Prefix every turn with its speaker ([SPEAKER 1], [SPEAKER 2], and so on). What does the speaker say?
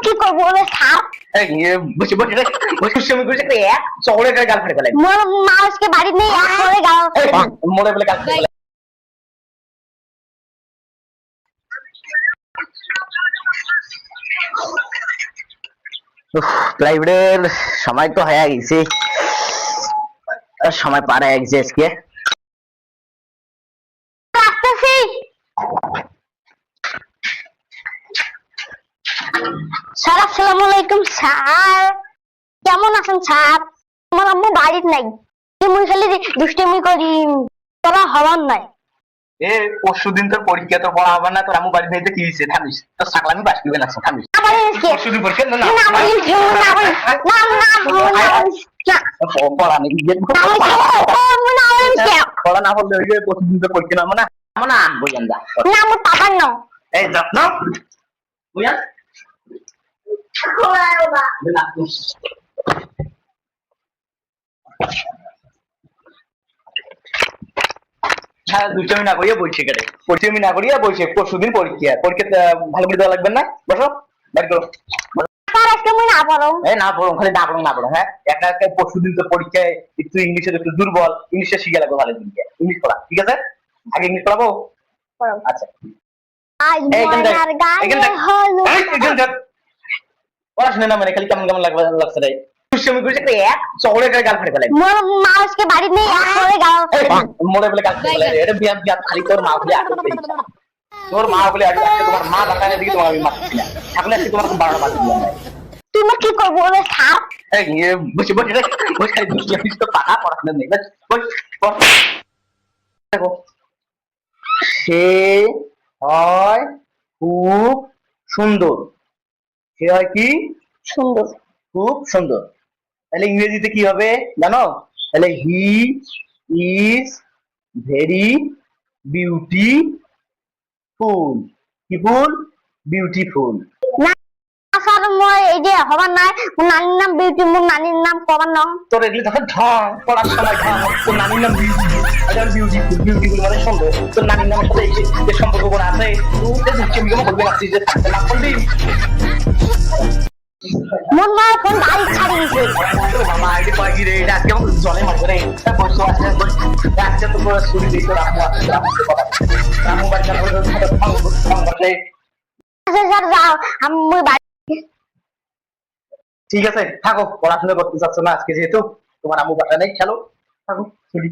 [SPEAKER 1] কি করবো বলে থাক।
[SPEAKER 2] বসে বসে বসে সময় করে এক চড়ে করে গাল ফাটে ফেলে।
[SPEAKER 1] মোর মা আজকে বাড়ি নেই, এক করে গাল
[SPEAKER 2] মোড়ে বলে গাল ফাটে ফেলে। প্রাইভেটের সময় তো হয়ে গেছে, সময় পার হয়ে গেছে আজকে।
[SPEAKER 1] আসতেছি। স্যার আসসালামু আলাইকুম। স্যার কেমন আছেন স্যার? আমার আম্মু বাড়ির নাই, মুই খালি দুষ্টামি করি, তোরা হওয়ার নাই।
[SPEAKER 2] পরশু দিন তোর পরীক্ষা, তোর পড়া হবে না, তোর আমু বাড়ি নেই, কি হয়েছে? থামিস, তোর সাকলামি বাস দিবে না, থামিস। পরশু দিন পরীক্ষা না পড়া নেই, পড়া না হলে প্রতিদিন তোর পরীক্ষা নামো না, না বইয়ান যা
[SPEAKER 1] না আমার পাপার নাও।
[SPEAKER 2] এই যত্ন বুঝান। হ্যাঁ, দুষ্টামি না করিয়া বইছে কেটে, পরিচয় না করিয়া বইছে। পরশুদিন পরীক্ষা, পরীক্ষা ভালো করে দেওয়া লাগবে না। বসো, বাড়ি করো। না পড়ো, খালি না পড়ো না পড়ো। হ্যাঁ, একটা পরশুদিন তো পরীক্ষায় একটু ইংলিশের একটু দুর্বল, ইংলিশটা শিখে লাগবে ভালো দিনকে। ইংলিশ পড়া ঠিক আছে? আগে ইংলিশ পড়াবো। আচ্ছা, পড়াশোনা না মানে খালি কেমন কেমন লাগছে রে। এক চড়ে করে গাল ফাটে ফেলে।
[SPEAKER 1] মা আজকে বাড়ি নেই, এক করে গাল
[SPEAKER 2] মোড়ে বলে গাল ফাটে ফেলে। এটা বিয়ান বিয়ান খালি তোর মা বলে আটকে দিই। তোর মা বলে আজকে তোমার মা বাঁকানে দিকে তোমার আমি মারছি না। এখন আজকে তোমার 12টা বাজে দিলাম না।
[SPEAKER 1] তুমি কি করবো বলে থাক।
[SPEAKER 2] বসে বসে বসে খালি দুষ্টামি তো পাকা পড়াশোনা নেই। বস বস। দেখো, সে হয় খুব সুন্দর। সে হয় কি
[SPEAKER 1] সুন্দর,
[SPEAKER 2] খুব সুন্দর। তাহলে ইংরেজিতে কি হবে জানো? তাহলে হি ইজ ভেরি বিউটিফুল। কি ফুল? বিউটিফুল।
[SPEAKER 1] না স্যার মই এই যে হবার নাই, মোর নানির নাম বিউটি, মোর নানির নাম কবার নাম।
[SPEAKER 2] তোর এগুলো তখন ঢং, পড়ার সময় ঢং। তোর নানির নাম বিউটিফুল, বিউটিফুল মানে সুন্দর। তোর নানির নামের সাথে যে সম্পর্ক কোন আছে? তুই দুষ্টামি কেমন করবি না, তুই যে থাকতে না করবি।
[SPEAKER 1] মোর মা এখন বাড়ি ছাড়ি দিছে।
[SPEAKER 2] মামা আইডি কয় কি রে? এটা আজকে আমাকে জলে মারবে রে। বসে আছে, আজকে তো পুরো ছুটি দিতে রাখবো। রামু বাড়ি যাবো, বসে।
[SPEAKER 1] আচ্ছা স্যার যাও, আমি বাড়ি।
[SPEAKER 2] ঠিক আছে, থাকো। পড়াশোনা করতে চাচ্ছ না আজকে, যেহেতু তোমার আম্মু বাসা নেই, খেলো, থাকো, ছুটি।